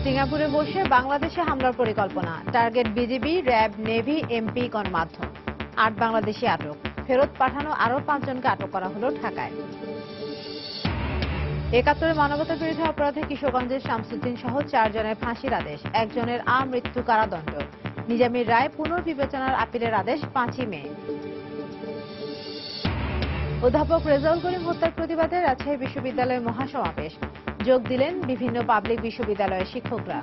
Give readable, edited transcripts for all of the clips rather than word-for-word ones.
সিঙ্গাপুরে বসে বাংলাদেশে হামলার পরিকল্পনা, target BGB, RAB, navy, MP, গণমাধ্যম। ৮ বাংলাদেশি আটক, ফেরত পাঠানো আরও ৫ জনকে আটক করা হলো ঢাকায়। ৭১ মানবতা বিরোধী অপরাধে কিশোরগঞ্জের শামসুদ্দিন সহ ৪ জনের ফাঁসির আদেশ, একজনের আমৃত্যু কারাদণ্ড। নিজামীর রায় পুনর্বিবেচনার আপিলের আদেশ ৫ই মে। অধ্যাপক রেজাউল করিম হত্যার প্রতিবাদে রাজশাহী বিশ্ববিদ্যালয়ের মহাসমাবেশ, যোগ দিলেন বিভিন্ন পাবলিক বিশ্ববিদ্যালয়ের শিক্ষকরা।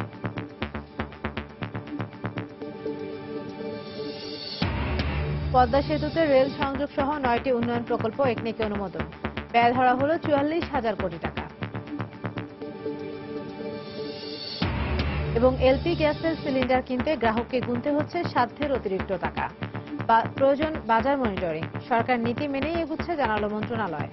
পদ্মা সেতুতে রেল সংযোগ সহ ৯টি উন্নয়ন প্রকল্প একনেকে অনুমোদন, ব্যয় ধরা হল ৪৪,০০০ কোটি টাকা। এবং এলপি গ্যাসের সিলিন্ডার কিনতে গ্রাহককে গুনতে হচ্ছে সাধ্যের অতিরিক্ত টাকা। প্রয়োজন বাজার মনিটরিং, সরকার নীতি মেনেই এগুচ্ছে জানালো মন্ত্রণালয়।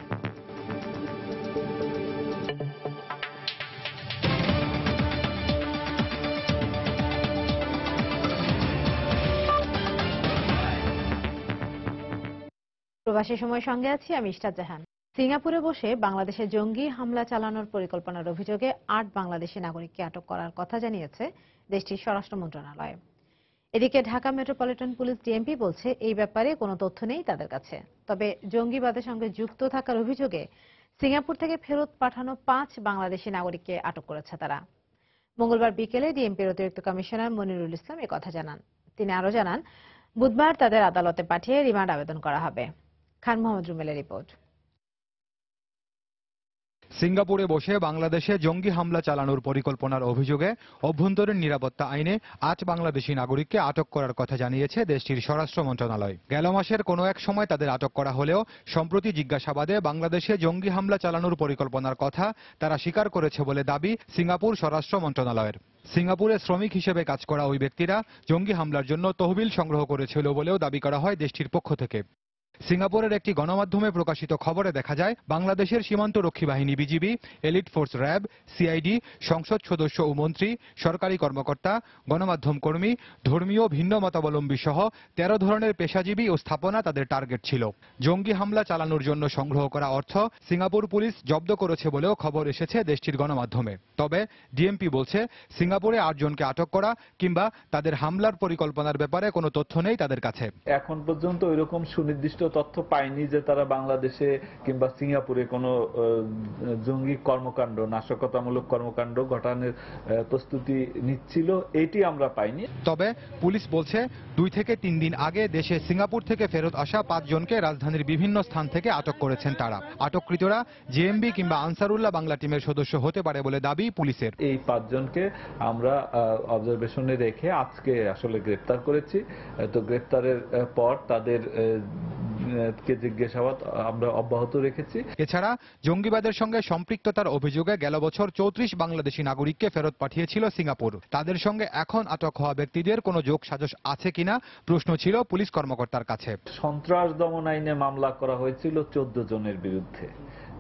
প্রবাসী সময় সঙ্গে আছি আমি ইশরাত জাহান। সিঙ্গাপুরে বসে বাংলাদেশে জঙ্গি হামলা চালানোর পরিকল্পনার অভিযোগে ৮ বাংলাদেশি নাগরিককে আটক করার কথা জানিয়েছে দেশটির স্বরাষ্ট্র মন্ত্রণালয়। এদিকে ঢাকা মেট্রোপলিটন পুলিশ ডিএমপি বলছে এই ব্যাপারে কোনো তথ্য নেই তাদের কাছে। তবে জঙ্গিবাদের সঙ্গে যুক্ত থাকার অভিযোগে সিঙ্গাপুর থেকে ফেরত পাঠানো ৫ বাংলাদেশি নাগরিককে আটক করেছে তারা। মঙ্গলবার বিকেলে ডিএমপির অতিরিক্ত কমিশনার মনিরুল ইসলাম কথা জানান। তিনি আরও জানান, বুধবার তাদের আদালতে পাঠিয়ে রিমান্ড আবেদন করা হবে। খান মোহাম্মদ রুমেলের রিপোর্ট। সিঙ্গাপুরে বসে বাংলাদেশে জঙ্গি হামলা চালানোর পরিকল্পনার অভিযোগে অভ্যন্তরীণ নিরাপত্তা আইনে ৮ বাংলাদেশি নাগরিককে আটক করার কথা জানিয়েছে দেশটির স্বরাষ্ট্র মন্ত্রণালয়। গেল মাসের কোনো এক সময় তাদের আটক করা হলেও সম্প্রতি জিজ্ঞাসাবাদে বাংলাদেশে জঙ্গি হামলা চালানোর পরিকল্পনার কথা তারা স্বীকার করেছে বলে দাবি সিঙ্গাপুর স্বরাষ্ট্র মন্ত্রণালয়ের। সিঙ্গাপুরে শ্রমিক হিসেবে কাজ করা ওই ব্যক্তিরা জঙ্গি হামলার জন্য তহবিল সংগ্রহ করেছিল বলেও দাবি করা হয় দেশটির পক্ষ থেকে। সিঙ্গাপুরের একটি গণমাধ্যমে প্রকাশিত খবরে দেখা যায়, বাংলাদেশের সীমান্ত রক্ষী বাহিনী BGB, elite force RAB, CID, সংসদ সদস্য ও মন্ত্রী, সরকারি কর্মকর্তা, গণমাধ্যম কর্মী, ধর্মীয় ভিন্ন মতাবলম্বী সহ ১৩ ধরনের পেশাজীবী ও স্থাপনা তাদের টার্গেট ছিল। জঙ্গি হামলা চালানোর জন্য সংগ্রহ করা অর্থ সিঙ্গাপুর পুলিশ জব্দ করেছে বলেও খবর এসেছে দেশটির গণমাধ্যমে। তবে ডিএমপি বলছে, সিঙ্গাপুরে ৮ জনকে আটক করা কিংবা তাদের হামলার পরিকল্পনার ব্যাপারে কোনো তথ্য নেই তাদের কাছে। এখন পর্যন্ত ওইরকম সুনির্দিষ্ট তথ্য পাইনি যে তারা বাংলাদেশে কিংবা সিঙ্গাপুরে কোনো জঙ্গি কর্মকাণ্ড, নাশকতামূলক কর্মকাণ্ড ঘটানোর প্রস্তুতি নিচ্ছিল, এটি আমরা পাইনি। তবে পুলিশ বলছে ২ থেকে ৩ দিন আগে দেশে সিঙ্গাপুর থেকে ফেরত আসা ৫ জনকে রাজধানীর বিভিন্ন স্থান থেকে আটক করেছেন তারা। আটককৃতরা জেএমবি কিংবা আনসারুল্লাহ বাংলা টিমের সদস্য হতে পারে বলে দাবি পুলিশের। এই ৫ জনকে আমরা অবজারভেশনে রেখে আজকে আসলে গ্রেপ্তার করেছি। তো গ্রেপ্তারের পর তাদের জিজ্ঞাসাবাদ আমরা অব্যাহত রেখেছি। এছাড়া জঙ্গিবাদের সঙ্গে সম্পৃক্ততার অভিযোগে গেল বছর ৩৪ বাংলাদেশি নাগরিককে ফেরত পাঠিয়েছিল সিঙ্গাপুর। তাদের সঙ্গে এখন আটক হওয়া ব্যক্তিদের কোনো যোগ সাজশ আছে কিনা প্রশ্ন ছিল পুলিশ কর্মকর্তার কাছে। সন্ত্রাস দমন আইনে মামলা করা হয়েছিল ১৪ জনের বিরুদ্ধে।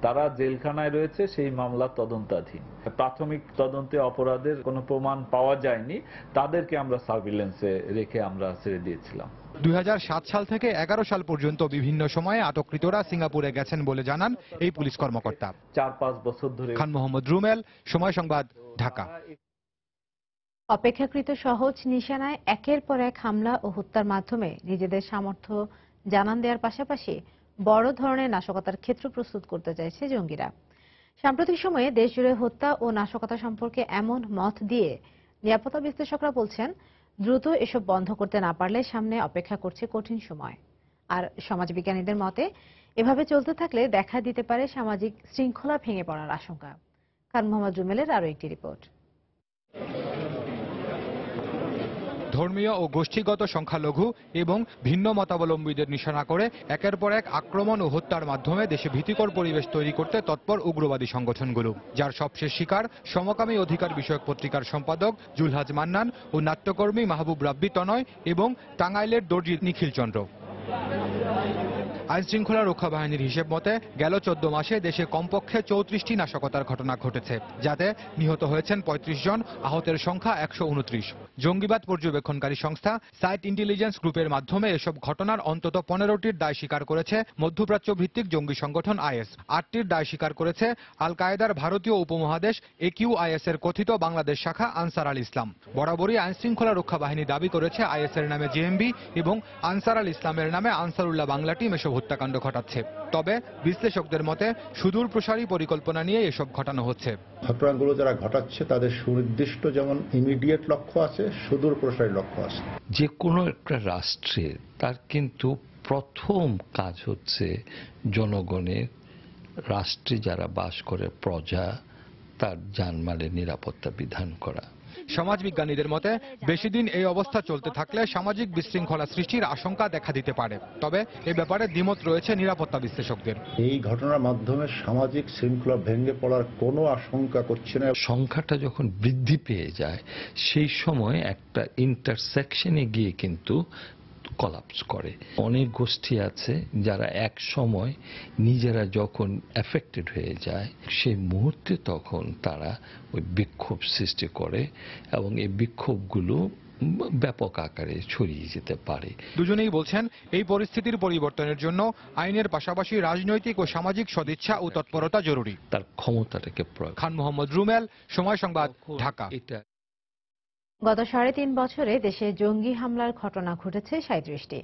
তারা জেলখানায় রয়েছে, সেই মামলা তদন্তাধীন। প্রাথমিক তদন্তে অপরাধের কোনো প্রমাণ পাওয়া যায়নি, তাদেরকে আমরা সার্ভিলেন্সে রেখে আমরা ছেড়ে দিয়েছিলাম। ২০০৭ সাল থেকে ১১ সাল পর্যন্ত বিভিন্ন সময়ে আটককৃতরা সিঙ্গাপুরে গেছেন বলে জানান এই পুলিশ কর্মকর্তা। ৪-৫ বছর ধরে। খান মোহাম্মদ রুমেল, সময় সংবাদ, ঢাকা। অপেক্ষাকৃত সহজ নিশানায় একের পর এক হামলা ও হত্যার মাধ্যমে নিজেদের সামর্থ্য জানান দেওয়ার পাশাপাশি বড় ধরনের নাশকতার ক্ষেত্র প্রস্তুত করতে চাইছে জঙ্গিরা। সাম্প্রতিক সময়ে দেশজুড়ে হত্যা ও নাশকতা সম্পর্কে এমন মত দিয়ে নিরাপত্তা বিশ্লেষকরা বলছেন, দ্রুত এসব বন্ধ করতে না পারলে সামনে অপেক্ষা করছে কঠিন সময়। আর সমাজবিজ্ঞানীদের মতে, এভাবে চলতে থাকলে দেখা দিতে পারে সামাজিক শৃঙ্খলা ভেঙে পড়ার আশঙ্কা। খান মোহাম্মদ রুমেলের আরও একটি রিপোর্ট। ধর্মীয় ও গোষ্ঠীগত সংখ্যালঘু এবং ভিন্ন মতাবলম্বীদের নিশানা করে একের পর এক আক্রমণ ও হত্যার মাধ্যমে দেশে ভীতিকর পরিবেশ তৈরি করতে তৎপর উগ্রবাদী সংগঠনগুলো, যার সবশেষ শিকার সমকামী অধিকার বিষয়ক পত্রিকার সম্পাদক জুলহাজ মান্নান ও নাট্যকর্মী মাহবুব রাব্বি তনয় এবং টাঙ্গাইলের দর্জি নিখিল চন্দ্র। আইনশৃঙ্খলা রক্ষা বাহিনীর হিসেব মতে গেল 14 মাসে দেশে কমপক্ষে 34টি নাশকতার ঘটনা ঘটেছে, যাতে নিহত হয়েছেন 35 জন, আহতের সংখ্যা 129। জঙ্গিবাদ পর্যবেক্ষণকারী সংস্থা সাইট ইন্টেলিজেন্স গ্রুপের মাধ্যমে এসব ঘটনার অন্তত 15টির দায় স্বীকার করেছে মধ্যপ্রাচ্য ভিত্তিক জঙ্গি সংগঠন আইএস। 8টির দায় স্বীকার করেছে আল কায়েদার ভারতীয় উপমহাদেশ AQIS এর কথিত বাংলাদেশ শাখা আনসার আল ইসলাম। বরাবরই আইনশৃঙ্খলা রক্ষা বাহিনী দাবি করেছে আইএস এর নামে জেএমবি এবং আনসার আল ইসলামের নামে আনসারুল্লাহ বাংলা টিম এসব হত্যাকাণ্ড ঘটাচ্ছে। তবে বিশ্লেষকদের মতে সুদূর প্রসারী পরিকল্পনা নিয়ে এসব ঘটানো হচ্ছে। ঘটনাগুলো যারা ঘটাচ্ছে তাদের সুনির্দিষ্ট যেমন ইমিডিয়েট লক্ষ্য আছে, সুদূর প্রসারী লক্ষ্য আছে। যে কোনো একটা রাষ্ট্রে তার কিন্তু প্রথম কাজ হচ্ছে জনগণের, রাষ্ট্রে যারা বাস করে প্রজা, তার জানমালের নিরাপত্তা বিধান করা। সমাজবিজ্ঞানীদের মতে বেশি দিন এই অবস্থা চলতে থাকলে সামাজিক বিশৃঙ্খলা সৃষ্টির আশঙ্কা দেখা দিতে পারে। তবে এ ব্যাপারে দ্বিমত রয়েছে নিরাপত্তা বিশ্লেষকদের। এই ঘটনার মাধ্যমে সামাজিক শৃঙ্খলা ভেঙে পড়ার কোনো আশঙ্কা করছে না। সংখ্যাটা যখন বৃদ্ধি পেয়ে যায় সেই সময় একটা ইন্টারসেকশনে গিয়ে কিন্তু কলাপস করে। অনেক গোষ্ঠী আছে যারা এক সময় নিজেরা যখন এফেক্টেড হয়ে যায় সেই মুহূর্তে তখন তারা ওই বিক্ষোভ সৃষ্টি করে এবং এই বিক্ষোভগুলো ব্যাপক আকারে ছড়িয়ে যেতে পারে। দুজনেই বলছেন এই পরিস্থিতির পরিবর্তনের জন্য আইনের পাশাপাশি রাজনৈতিক ও সামাজিক সদিচ্ছা ও তৎপরতা জরুরি। তার ক্ষমতাটাকে প্রয়োগ। খান মোহাম্মদ রুমেল, সময় সংবাদ, ঢাকা। গত 3.5 বছরে দেশে জঙ্গি হামলার ঘটনা ঘটেছে 37টি।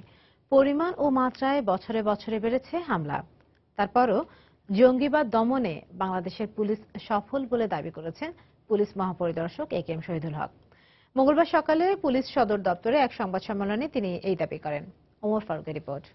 পরিমাণ ও মাত্রায় বছরে বছরে বেড়েছে হামলা। তারপরও জঙ্গিবাদ দমনে বাংলাদেশের পুলিশ সফল বলে দাবি করেছেন পুলিশ মহাপরিদর্শক AK শহীদুল হক। মঙ্গলবার সকালে পুলিশ সদর দপ্তরে এক সংবাদ সম্মেলনে তিনি এই দাবি করেন। ওমর ফারুকের রিপোর্ট।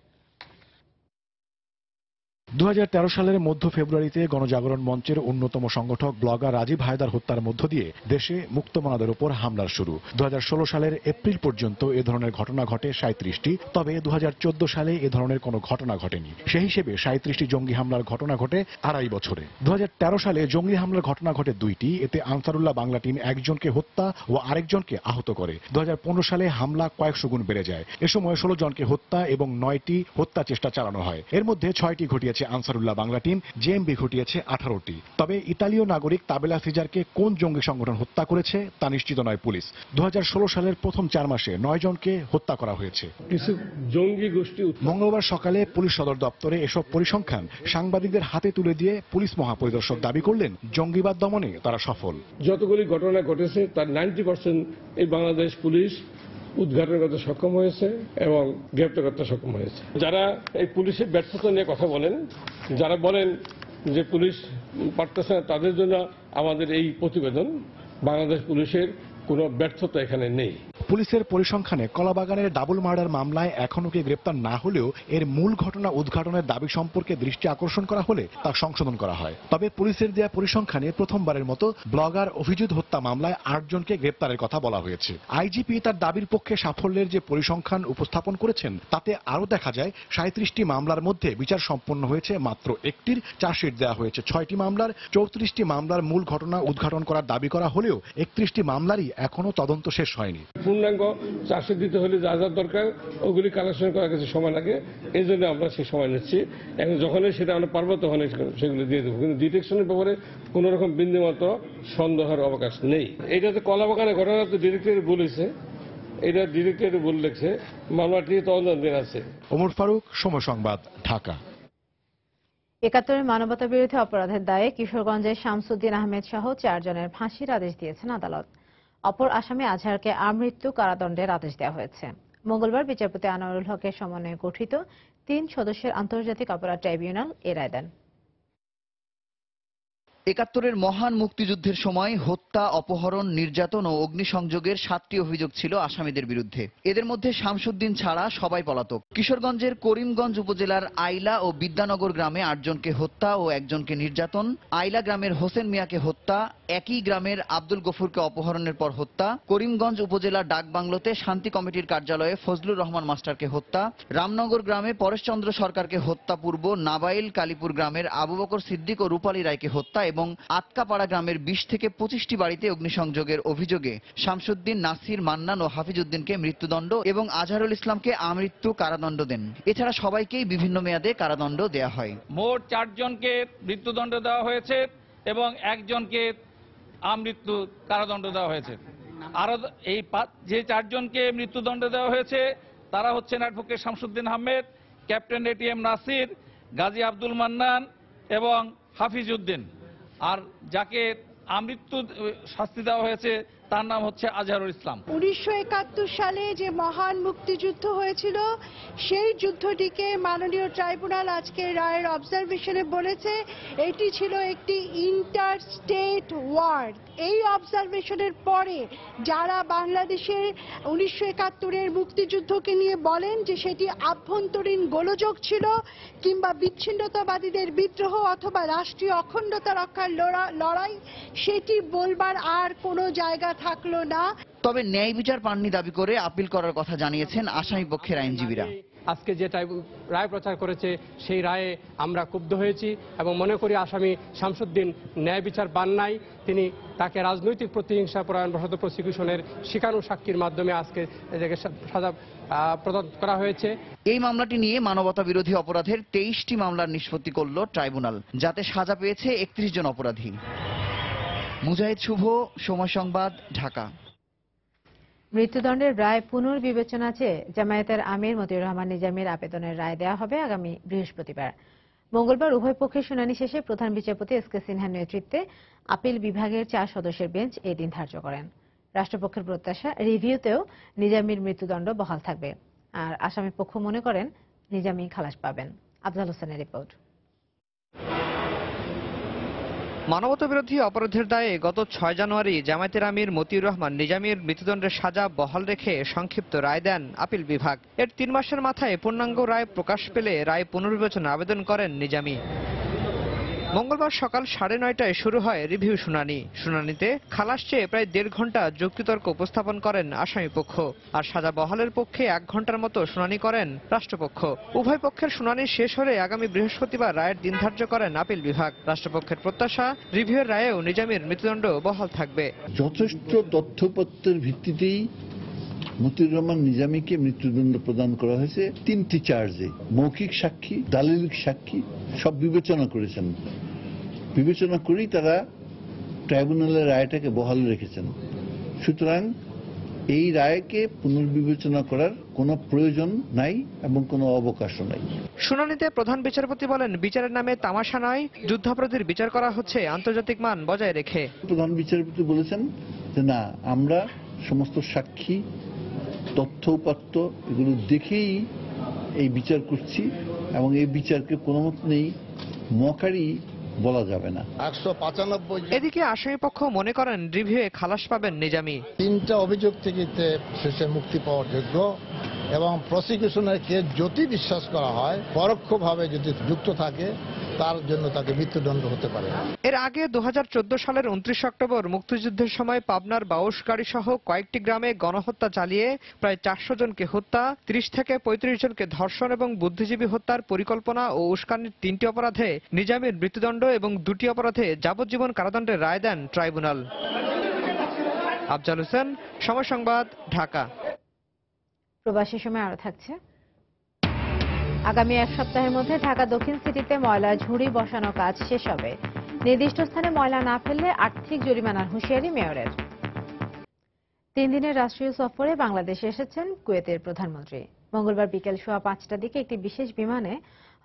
2013 সালের মধ্য ফেব্রুয়ারিতে গণজাগরণ মঞ্চের অন্যতম সংগঠক ব্লগার রাজীব হায়দার হত্যার মধ্য দিয়ে দেশে মুক্তমনাদের উপর হামলার শুরু। 2016 সালের এপ্রিল পর্যন্ত এ ধরনের ঘটনা ঘটে 37টি। তবে 2014 সালে এ ধরনের কোনো ঘটনা ঘটেনি। সেই হিসেবে 37টি জঙ্গি হামলার ঘটনা ঘটে 2.5 বছরে। 2013 সালে জঙ্গি হামলার ঘটনা ঘটে 2টি। এতে আনসারুল্লাহ বাংলা টিম একজনকে হত্যা ও আরেকজনকে আহত করে। 2015 সালে হামলা কয়েকশো গুণ বেড়ে যায়। এ সময় 16 জনকে হত্যা এবং 9টি হত্যা চেষ্টা চালানো হয়। এর মধ্যে 6টি ঘটিয়েছে আনসারুল্লাহ বাংলা টিম, জেএমবি ঘটিয়েছে 18টি। তবে ইতালীয় নাগরিক তাবেলা সিজারকে কোন জঙ্গি সংগঠন হত্যা করেছে তা নিশ্চিত নয় পুলিশ। 2016 সালের প্রথম 4 মাসে 9 জনকে হত্যা করা হয়েছে। কিছু জঙ্গি গোষ্ঠী মঙ্গলবার সকালে পুলিশ সদর দপ্তরে এসব পরিসংখ্যান সাংবাদিকদের হাতে তুলে দিয়ে পুলিশ মহাপরিদর্শক দাবি করলেন জঙ্গিবাদ দমনে তারা সফল। যতগুলি ঘটনা ঘটেছে তার 90% এই বাংলাদেশ পুলিশ উদ্ঘাটন করতে সক্ষম হয়েছে এবং গ্রেপ্তার করতে সক্ষম হয়েছে। যারা এই পুলিশের ব্যর্থতা নিয়ে কথা বলেন, যারা বলেন যে পুলিশ পারতেছে না, তাদের জন্য আমাদের এই প্রতিবেদন। বাংলাদেশ পুলিশের কোনো ব্যর্থতা এখানে নেই। পুলিশের পরিসংখ্যানে কলাবাগানের ডাবল মার্ডার মামলায় এখনো কেউ গ্রেপ্তার না হলেও এর মূল ঘটনা উদ্ঘাটনের দাবি সম্পর্কে দৃষ্টি আকর্ষণ করা হলে তা সংশোধন করা হয়। তবে পুলিশের দেয়া পরিসংখ্যানে প্রথমবারের মতো ব্লগার অভিজিৎ হত্যা মামলায় 8 জনকে গ্রেপ্তারের কথা বলা হয়েছে। আইজিপি তার দাবির পক্ষে সাফল্যের যে পরিসংখ্যান উপস্থাপন করেছেন তাতে আরও দেখা যায় 37টি মামলার মধ্যে বিচার সম্পন্ন হয়েছে মাত্র 1টির, চার্জশিট দেওয়া হয়েছে 6টি মামলার। 34টি মামলার মূল ঘটনা উদ্ঘাটন করার দাবি করা হলেও 31টি মামলারই এখনো তদন্ত শেষ হয়নি। পূর্ণাঙ্গ চার্জশিট দিতে হলে যা যা দরকার ওগুলি কালেকশন করার কাছে সময় লাগে, এই জন্য আমরা সেই সময় নিচ্ছি। এখন যখনই সেটা আমরা পারবো তখন সেগুলো দিয়ে দেবো, কিন্তু ডিটেকশনের ব্যাপারে কোন রকম বিন্দুমাত্র সন্দেহের অবকাশ নেই। এটা তো কলাবাগানের ঘটনা তো ডিরেক্টর বলেছে, এটা ডিরেক্টর বলে লেগছে, মামলাটি তদন্তাধীন আছে। ওমর ফারুক, সময় সংবাদ, ঢাকা। 71 মানবতা বিরোধী অপরাধের দায়ে কিশোরগঞ্জের শামসুদ্দিন আহমেদ সহ 4 জনের ফাঁসির আদেশ দিয়েছেন আদালত। অপর আসামি আজহারকে আমৃত্যু কারাদণ্ডের আদেশ দেওয়া হয়েছে। মঙ্গলবার বিচারপতি আনোয়ারুল হকের সমন্বয়ে গঠিত 3 সদস্যের আন্তর্জাতিক অপরাধ ট্রাইব্যুনাল এ রায় দেন। 71-এর মহান মুক্তিযুদ্ধের সময় হত্যা, অপহরণ, নির্যাতন ও অগ্নিসংযোগের 7টি অভিযোগ ছিল আসামিদের বিরুদ্ধে। এদের মধ্যে শামসুদ্দিন ছাড়া সবাই পলাতক। কিশোরগঞ্জের করিমগঞ্জ উপজেলার আইলা ও বিদ্যানগর গ্রামে 8 জনকে হত্যা ও 1 জনকে নির্যাতন, আইলা গ্রামের হোসেন মিয়াকে হত্যা, একই গ্রামের আব্দুল গফুরকে অপহরণের পর হত্যা, করিমগঞ্জ উপজেলার ডাকবাংলোতে শান্তি কমিটির কার্যালয়ে ফজলুর রহমান মাস্টারকে হত্যা, রামনগর গ্রামে পরেশচন্দ্র সরকারকে হত্যা পূর্ব নাবাইল কালীপুর গ্রামের আবু বকর সিদ্দিক ও রূপালী রায়কে হত্যা এবং আতকাপাড়া গ্রামের 20 থেকে 25টি বাড়িতে অগ্নিসংযোগের অভিযোগে শামসুদ্দিন, নাসির, মান্নান ও হাফিজউদ্দিনকে মৃত্যুদণ্ড এবং আজহারুল ইসলামকে আমৃত্যু কারাদণ্ড দেন। এছাড়া সবাইকেই বিভিন্ন মেয়াদে কারাদণ্ড দেয়া হয়। মোট 4 জনকে মৃত্যুদণ্ড দেওয়া হয়েছে এবং 1 জনকে আমৃত্যু কারাদণ্ড দেওয়া হয়েছে। আরো এই যে 4 জনকে মৃত্যুদণ্ড দেওয়া হয়েছে তারা হচ্ছেন advocate Shamsuddin Ahmed, captain ATM Nasir, Gazi Abdul Mannan এবং হাফিজউদ্দিন। আর যাকে আমৃত্যু শাস্তি দেওয়া হয়েছে তার নাম হচ্ছে আজহারুল ইসলাম। 1971 সালে যে মহান মুক্তিযুদ্ধ হয়েছিল সেই যুদ্ধটিকে মাননীয় ট্রাইব্যুনাল আজকে রায়ের অবজারভেশনে বলেছে এটি ছিল একটি ইন্টার স্টেট ওয়ার। এই অবজারভেশনের পরে যারা বাংলাদেশের 1971-এর মুক্তিযুদ্ধকে নিয়ে বলেন যে সেটি আভ্যন্তরীণ গোলযোগ ছিল কিংবা বিচ্ছিন্নতাবাদীদের বিদ্রোহ অথবা রাষ্ট্রীয় অখণ্ডতা রক্ষার লড়াই, সেটি বলবার আর কোনো জায়গা থাকলো না। তবে ন্যায় বিচার পাননি দাবি করে আপিল করার কথা জানিয়েছেন আসামি পক্ষের আইনজীবীরা। আজকে যে রায় প্রচার করেছে সেই রায়ে আমরা ক্ষুব্ধ হয়েছি এবং মনে করি আসামি শামসুদ্দিন ন্যায় বিচার পান নাই। তাকে রাজনৈতিক প্রতিহিংসা পরায়ণবশত প্রসিকিউশনের শিকারু সাক্ষীর মাধ্যমে আজকে সাজা প্রদান করা হয়েছে। এই মামলাটি নিয়ে মানবতা বিরোধী অপরাধের 23টি মামলার নিষ্পত্তি করল ট্রাইব্যুনাল, যাতে সাজা পেয়েছে 31 জন অপরাধী। মুজাহিদ শুভ, সময় সংবাদ, ঢাকা। মৃত্যুদণ্ডের রায় পুনর্বিবেচনা চেয়ে জামায়াতের আমির মতিউর রহমান নিজামীর আবেদনের রায় দেওয়া হবে আগামী বৃহস্পতিবার। মঙ্গলবার উভয় পক্ষের শুনানি শেষে প্রধান বিচারপতি এস কে সিনহার নেতৃত্বে আপিল বিভাগের 4 সদস্যের বেঞ্চ এই দিন ধার্য করেন। রাষ্ট্রপক্ষের প্রত্যাশা, রিভিউতেও নিজামীর মৃত্যুদণ্ড বহাল থাকবে। আর আসামি পক্ষ মনে করেন নিজামী খালাস পাবেন। আফজাল হোসেনের রিপোর্ট। মানবতাবিরোধী অপরাধের দায়ে গত 6 জানুয়ারি জামায়াতের আমির মতিউর রহমান নিজামীর মৃত্যুদণ্ডের সাজা বহাল রেখে সংক্ষিপ্ত রায় দেন আপিল বিভাগ। এর 3 মাসের মাথায় পূর্ণাঙ্গ রায় প্রকাশ পেলে রায় পুনর্বিবেচনা আবেদন করেন নিজামী। মঙ্গলবার সকাল 9:30টায় শুরু হয় রিভিউ শুনানি। শুনানিতে খালাস চেয়ে প্রায় 1.5 ঘন্টা যুক্তিতর্ক উপস্থাপন করেন আসামিপক্ষ, আর সাজা বহালের পক্ষে 1 ঘন্টার মতো শুনানি করেন রাষ্ট্রপক্ষ। উভয় পক্ষের শুনানি শেষ হলে আগামী বৃহস্পতিবার রায়ের দিন ধার্য করেন আপিল বিভাগ। রাষ্ট্রপক্ষের প্রত্যাশা, রিভিউয়ের রায়েও নিজামীর মৃত্যুদণ্ড বহাল থাকবে। যথেষ্ট তথ্যপত্রের ভিত্তিতেই মতিউর রহমান নিজামীকে মৃত্যুদণ্ড প্রদান করা হয়েছে 3টি চার্জে। মৌখিক সাক্ষী, দালিলিক সাক্ষী সব বিবেচনা করেছেন। বিবেচনা করেই তারা ট্রাইব্যুনালের রায়টাকে বহাল রেখেছেন। সুতরাং এই রায়কে পুনর্বিবেচনা করার কোনো প্রয়োজন নাই এবং কোনো অবকাশও নাই। শুনানিতে প্রধান বিচারপতি বলেন, বিচারের নামে তামাশা নয়, যুদ্ধাপরাধীর বিচার করা হচ্ছে আন্তর্জাতিক মান বজায় রেখে। প্রধান বিচারপতি বলেছেন যে না, আমরা সমস্ত সাক্ষী, তথ্য উপাত্ত এগুলো দেখেই এই বিচার করছি এবং এই বিচারকে কোনো মত নেই মকারি বলা যাবে না। 195 এদিকে আসামিপক্ষ মনে করেন রিভিউয়ে খালাস পাবেন নিজামী। 3টা অভিযোগ থেকে শেষে মুক্তি পাওয়ার যোগ্য এবং প্রসিকিউশনের কেস যদি বিশ্বাস করা হয় পরোক্ষভাবে যদি যুক্ত থাকে তার জন্য তাকে মৃত্যুদণ্ড হতে পারে। এর আগে 2014 সালের 29 অক্টোবর মুক্তিযুদ্ধের সময় পাবনার বাউশগাড়ি সহ কয়েকটি গ্রামে গণহত্যা চালিয়ে প্রায় 400 জনকে হত্যা, 30 থেকে 35 জনকে ধর্ষণ এবং বুদ্ধিজীবী হত্যার পরিকল্পনা ও উস্কানির 3টি অপরাধে নিজামীর মৃত্যুদণ্ড এবং 2টি অপরাধে যাবজ্জীবন কারাদণ্ডের রায় দেন ট্রাইব্যুনাল। আফজাল হোসেন, সময় সংবাদ, ঢাকা। প্রবাসী সময় আরো থাকছে। আগামী 1 সপ্তাহের মধ্যে ঢাকা দক্ষিণ সিটিতে ময়লার ঝুড়ি বসানোর কাজ শেষ হবে। নির্দিষ্ট স্থানে ময়লা না ফেললে আর্থিক জরিমানার হুঁশিয়ারি মেয়রের। 3 দিনের রাষ্ট্রীয় সফরে বাংলাদেশে এসেছেন কুয়েতের প্রধানমন্ত্রী। মঙ্গলবার বিকেল 5:15টার দিকে একটি বিশেষ বিমানে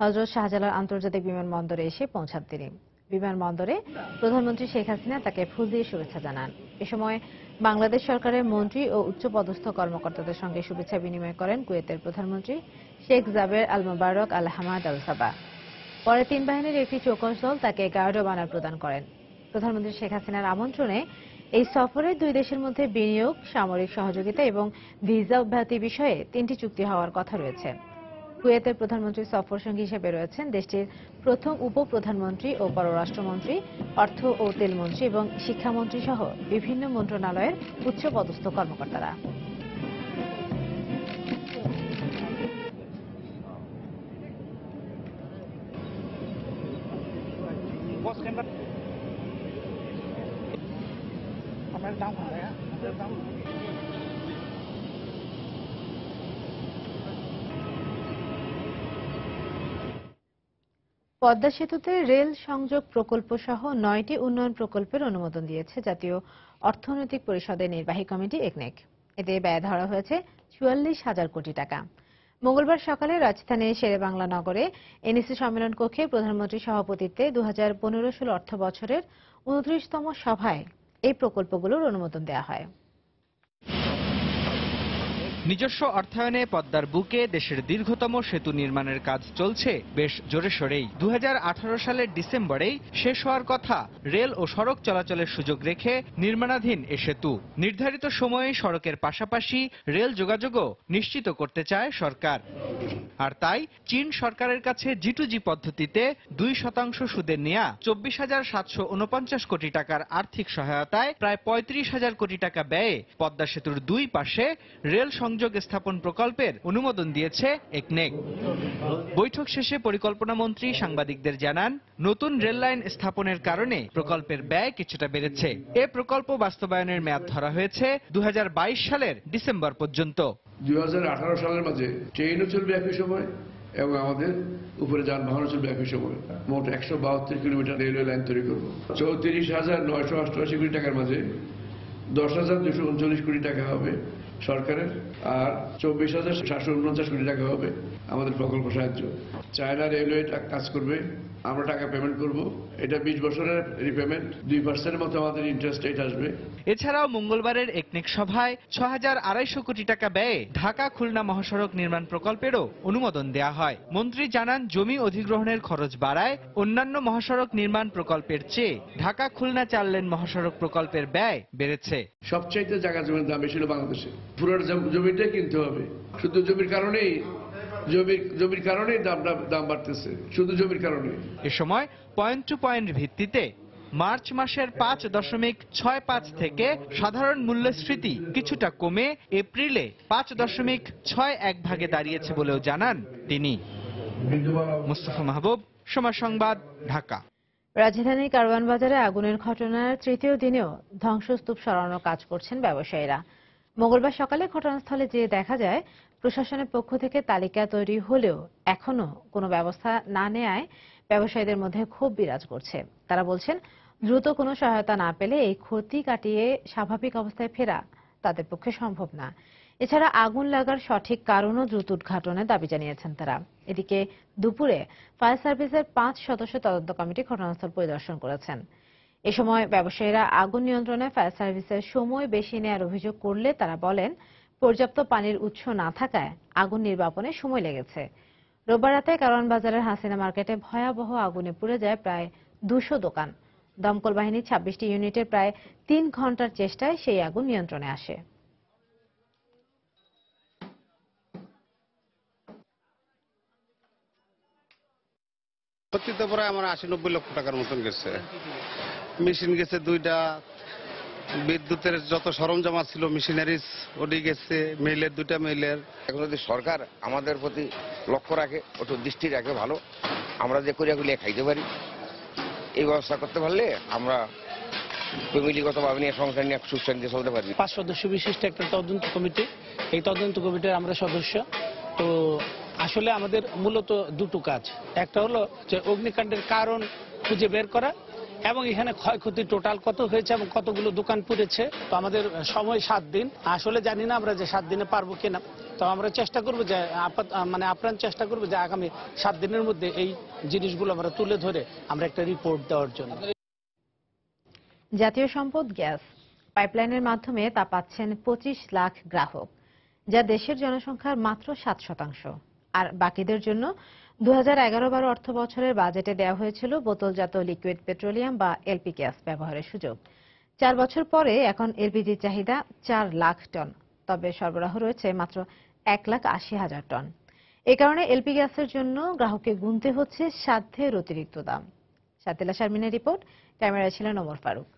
হযরত শাহজালাল আন্তর্জাতিক বিমানবন্দরে এসে পৌঁছান তিনি। বিমানবন্দরে প্রধানমন্ত্রী শেখ হাসিনা তাকে ফুল দিয়ে শুভেচ্ছা জানান। এ সময় বাংলাদেশ সরকারের মন্ত্রী ও উচ্চপদস্থ কর্মকর্তাদের সঙ্গে শুভেচ্ছা বিনিময় করেন কুয়েতের প্রধানমন্ত্রী শেখ জাবের আল মুবারক আল হামাদ আল সাবা। পরে 3 বাহিনীর একটি চৌকস দল তাকে গার্ড অব অনার প্রদান করেন। প্রধানমন্ত্রী শেখ হাসিনার আমন্ত্রণে এই সফরে 2 দেশের মধ্যে বিনিয়োগ, সামরিক সহযোগিতা এবং ভিসা অব্যাহতি বিষয়ে 3টি চুক্তি হওয়ার কথা রয়েছে। কুয়েতের প্রধানমন্ত্রীর সফর সঙ্গী হিসেবে রয়েছেন দেশটির প্রথম উপপ্রধানমন্ত্রী ও পররাষ্ট্রমন্ত্রী, অর্থ ও তেলমন্ত্রী এবং শিক্ষামন্ত্রী সহ বিভিন্ন মন্ত্রণালয়ের উচ্চপদস্থ কর্মকর্তারা। পদ্মা সেতুতে রেল সংযোগ প্রকল্প সহ 9টি উন্নয়ন প্রকল্পের অনুমোদন দিয়েছে জাতীয় অর্থনৈতিক পরিষদের নির্বাহী কমিটি একনেক। এতে ব্যয় ধরা হয়েছে 44,000 কোটি টাকা। মঙ্গলবার সকালে রাজধানীর শেরেবাংলা নগরে এনইসি সম্মেলন কক্ষে প্রধানমন্ত্রীর সভাপতিত্বে 2015-16 অর্থ বছরের 29তম সভায় এই প্রকল্পগুলোর অনুমোদন দেওয়া হয়। নিজস্ব অর্থায়নে পদ্মার বুকে দেশের দীর্ঘতম সেতু নির্মাণের কাজ চলছে বেশ জোরে সোরেই। 2018 সালের ডিসেম্বরেই শেষ হওয়ার কথা রেল ও সড়ক চলাচলের সুযোগ রেখে নির্মাণাধীন এ সেতু। নির্ধারিত সময়ে সড়কের পাশাপাশি রেল যোগাযোগও নিশ্চিত করতে চায় সরকার। আর তাই চীন সরকারের কাছে G2G পদ্ধতিতে 2% সুদে নেয়া 24,749 কোটি টাকার আর্থিক সহায়তায় প্রায় 35,000 কোটি টাকা ব্যয়ে পদ্মা সেতুর দুই পাশে রেল সংযোগ স্থাপন প্রকল্পের অনুমোদন দিয়েছে একনেক। বৈঠক শেষে পরিকল্পনা মন্ত্রী সাংবাদিকদের জানান, নতুন রেল লাইন স্থাপনের কারণে প্রকল্পের ব্যয় কিছুটা বেড়েছে। এ প্রকল্প বাস্তবায়নের মেয়াদ ধরা হয়েছে 2022 সালের ডিসেম্বর পর্যন্ত। 2018 সালের মাঝে ট্রেনও চলবে একই সময় এবং আমাদের উপরে যানবাহনও চলবে একই সময়। মোট 172 কিলোমিটার রেলওয়ে লাইন তৈরি করব। 34,988 কোটি টাকার মাঝে 10,239 কোটি টাকা হবে সরকারের, আর 24,749 কোটি টাকা হবে আমাদের প্রকল্প সাহায্য। চায়না রেলওয়ে কাজ করবে, আমরা টাকা পেমেন্ট করব। এটা 20 বছরের রিপেমেন্ট, 2% মতো আমাদের ইন্টারেস্ট রেট আসবে। এছাড়াও মঙ্গলবারের একনেক সভায় 6,250 কোটি টাকা ব্যয়ে ঢাকা খুলনা মহাসড়ক নির্মাণ প্রকল্পেরও অনুমোদন দেয়া হয়। মন্ত্রী জানান, জমি অধিগ্রহণের খরচ বাড়ায় অন্যান্য মহাসড়ক নির্মাণ প্রকল্পের চেয়ে ঢাকা খুলনা 4 লেন মহাসড়ক প্রকল্পের ব্যয় বেড়েছে। সবচাইতে জায়গা জমির দাম বেশি ছিল বাংলাদেশে। পুরো জমিটাই কিনতে হবে। শুধু জমির কারণেই দাম বাড়তেছে, শুধু জমির কারণে। এ সময় পয়েন্ট টু পয়েন্ট ভিত্তিতে মার্চ মাসের 5.65 থেকে সাধারণ মূল্যস্ফীতি কিছুটা কমে এপ্রিলে 5.61 ভাগে দাঁড়িয়েছে বলেও জানান তিনি। মুস্তাফা মাহবুব, সময় সংবাদ, ঢাকা। রাজধানীর কারওয়ান বাজারে আগুনের ঘটনার তৃতীয় দিনেও ধ্বংসস্তূপ সরানোর কাজ করছেন ব্যবসায়ীরা। মঙ্গলবার সকালে ঘটনাস্থলে যেয়ে দেখা যায়, প্রশাসনের পক্ষ থেকে তালিকা তৈরি হলেও এখনো কোনো ব্যবস্থা না নেয়ায় ব্যবসায়ীদের মধ্যে ক্ষোভ বিরাজ করছে। তারা বলছেন, দ্রুত কোনো সহায়তা না পেলে এই ক্ষতি কাটিয়ে স্বাভাবিক অবস্থায় ফেরা তাদের পক্ষে সম্ভব না। এছাড়া আগুন লাগার সঠিক কারণও দ্রুত উদ্ঘাটনের দাবি জানিয়েছেন তারা। এদিকে দুপুরে ফায়ার সার্ভিসের 5 সদস্য তদন্ত কমিটি ঘটনাস্থল পরিদর্শন করেছেন। এ সময় ব্যবসায়ীরা আগুন নিয়ন্ত্রণে ফায়ার সার্ভিসের সময় বেশি নেওয়ার অভিযোগ করলে তারা বলেন, পর্যাপ্ত পানির উৎস না থাকায় আগুন নির্বাপনে সময় লেগেছে। রোববার রাতে কারওয়ান বাজারের হাসিনা মার্কেটে ভয়াবহ আগুনে পুড়ে যায় প্রায় 200 দোকান। দমকল বাহিনীর 26টি ইউনিটের প্রায় 3 ঘন্টার চেষ্টায় সেই আগুন নিয়ন্ত্রণে আসে। ক্ষতিতে প্রায় আমার 80-90 লক্ষ টাকার মতন গেছে। মেশিন গেছে 2টা, বিদ্যুতের যত সরঞ্জাম ছিল মেশিনারিজ ওটি গেছে, মেইলের 2টা মেইলের। এখন যদি সরকার আমাদের প্রতি লক্ষ্য রাখে, একটু দৃষ্টি রাখে, ভালো আমরা যে করিয়া গুলিয়ে খাইতে পারি, এই ব্যবস্থা করতে পারলে আমরা ফ্যামিলিগতভাবে নিয়ে সংসার নিয়ে সুখ শান্তি চলতে পারি। 5 সদস্য বিশিষ্ট একটা তদন্ত কমিটি, এই তদন্ত কমিটির আমরা সদস্য। তো আসলে আমাদের মূলত দুটো কাজ, একটা হলো যে অগ্নিকাণ্ডের কারণ খুঁজে বের করা এবং এখানে ক্ষয়ক্ষতি টোটাল কত হয়েছে এবং কতগুলো দোকান পুড়েছে। তো আমাদের সময় 7 দিন। আসলে জানি না আমরা যে 7 দিনে পারবো কিনা। তো আমরা চেষ্টা করবো যে আপ্রাণ চেষ্টা করবো যে আগামী 7 দিনের মধ্যে এই জিনিসগুলো আমরা তুলে ধরে আমরা একটা রিপোর্ট দেওয়ার জন্য। জাতীয় সম্পদ গ্যাস পাইপলাইনের মাধ্যমে তা পাচ্ছেন 25 লাখ গ্রাহক, যা দেশের জনসংখ্যার মাত্র 7%। আর বাকিদের জন্য 2011-12 অর্থ বছরের বাজেটে দেওয়া হয়েছিল বোতলজাত লিকুইড পেট্রোলিয়াম বা এলপি গ্যাস ব্যবহারের সুযোগ। 4 বছর পরে এখন এলপিজির চাহিদা 4 লাখ টন, তবে সরবরাহ রয়েছে মাত্র 1,80,000 টন। এই কারণে এলপি গ্যাসের জন্য গ্রাহককে গুনতে হচ্ছে সাধ্যের অতিরিক্ত দাম। সাতিলা শারমিনের রিপোর্ট, ক্যামেরায় ছিলেন ওমর ফারুক।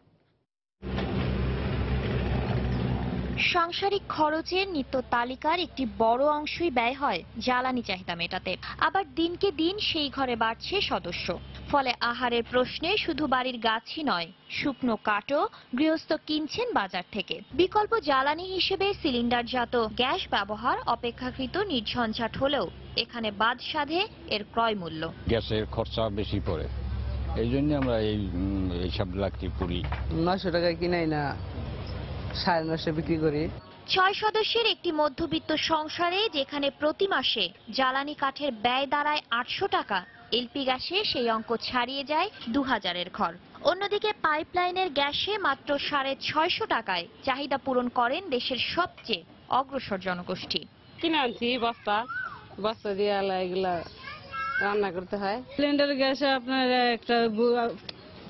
সাংসারিক খরচের নিত্য তালিকার একটি বড় অংশই ব্যয় হয় জ্বালানি চাহিদা মেটাতে। আবার দিনকে দিন সেই ঘরে বাড়ছে সদস্য। ফলে আহারের প্রশ্নে শুধু বাড়ির গাছই নয়, শুকনো কাঠও গৃহস্থ কিনছেন বাজার থেকে। বিকল্প জ্বালানি হিসেবে সিলিন্ডারজাত গ্যাস ব্যবহার অপেক্ষাকৃত নির্ঝঞ্ঝাট হলেও এখানে বাদ সাধে এর ক্রয় মূল্য। গ্যাসের খরচা বেশি পড়ে, এই জন্য আমরা এইসব লাকড়ি পুড়ি। 900 টাকায় কিনাই না 950 বিক্রি করি। 6 সদস্যের একটি মধ্যবিত্ত সংসারে যেখানে প্রতি মাসে জ্বালানি কাঠের ব্যয় দাঁড়ায় 800 টাকা, এলপি গ্যাসে সেই অঙ্ক ছাড়িয়ে যায় 2000-এর ঘর। অন্যদিকে পাইপলাইনের গ্যাসে মাত্র 650 টাকায় চাহিদা পূরণ করেন দেশের সবচেয়ে অগ্রসর জনগোষ্ঠী। কিনে আনছি বস্তা দিয়ে এগুলা রান্না করতে হয়। সিলিন্ডার গ্যাসে আপনার একটা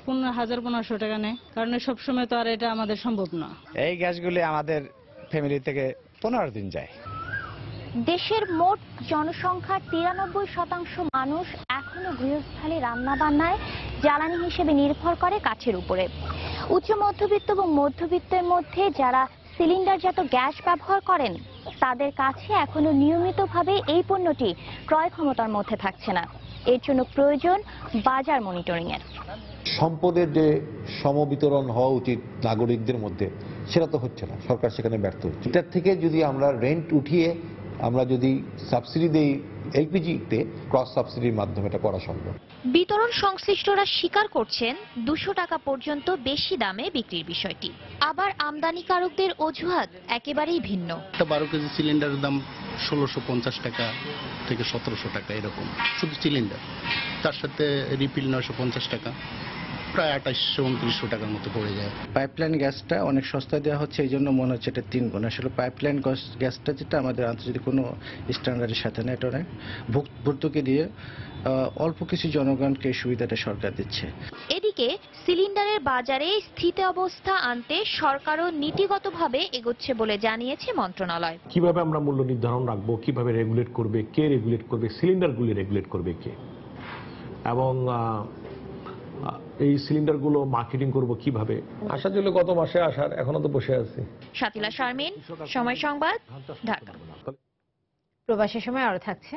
1500 টাকা নেয়, কারণ সবসময় তো আর এটা আমাদের সম্ভব না। এই গ্যাসগুলি আমাদের ফ্যামিলি থেকে 15 দিন যায়। দেশের মোট জনসংখ্যার 93% মানুষ এখনো গৃহস্থালী রান্নাবান্নায় জ্বালানি হিসেবে নির্ভর করে কাঠের উপরে। উচ্চ মধ্যবিত্ত এবং মধ্যবিত্তের মধ্যে যারা সিলিন্ডারজাত গ্যাস ব্যবহার করেন তাদের কাছে এখনো নিয়মিতভাবে এই পণ্যটি ক্রয় ক্ষমতার মধ্যে থাকছে না। এর জন্য প্রয়োজন বাজার মনিটরিং এর। সম্পদের যে সমবিতরণ হওয়া উচিত নাগরিকদের মধ্যে, সেটা তো হচ্ছে না, সরকার সেখানে ব্যর্থ হচ্ছে। এটার থেকে যদি আমরা রেন্ট উঠিয়ে আমরা যদি সাবসিডি দেই এলপিজিতে, ক্রস সাবসিডির মাধ্যমে এটা করা সম্ভব। বিতরণ সংশ্লিষ্টরা স্বীকার করছেন 200 টাকা পর্যন্ত বেশি দামে বিক্রির বিষয়টি। আবার আমদানিকারকদের অজুহাত একেবারেই ভিন্ন। 12 কেজি সিলিন্ডারের দাম 1650 টাকা থেকে 1700 টাকা এরকম, শুধু সিলিন্ডার। তার সাথে রিফিল 950 টাকা, প্রায় 2800-2900 টাকার মতো পড়ে যায়। পাইপলাইন গ্যাসটা অনেক সস্তায় দেওয়া হচ্ছে, এই জন্য মনে হচ্ছে এটা 3 গুণ। আসলে পাইপলাইন গ্যাসটা যেটা আমাদের আন্তর্জাতিক কোনো স্ট্যান্ডার্ডের সাথে না, এটা অনেক ভর্তুকি দিয়ে অল্প কিছু জনগণকে এই সুবিধাটা সরকার দিচ্ছে। এদিকে সিলিন্ডারের বাজারে স্থিতি অবস্থা আনতে সরকারও নীতিগতভাবে এগোচ্ছে বলে জানিয়েছে মন্ত্রণালয়। কিভাবে আমরা মূল্য নির্ধারণ রাখবো, কিভাবে রেগুলেট করবে, কে রেগুলেট করবে, সিলিন্ডারগুলি রেগুলেট করবে কে, এবং এই সিলিন্ডারগুলো মার্কেটিং করব কিভাবে। আশা ছিল গত মাসে আসার, এখনো তো বসে আছি। শাতিলা শারমিন, সময় সংবাদ, ঢাকা। প্রবাসী সময় আরো থাকছে।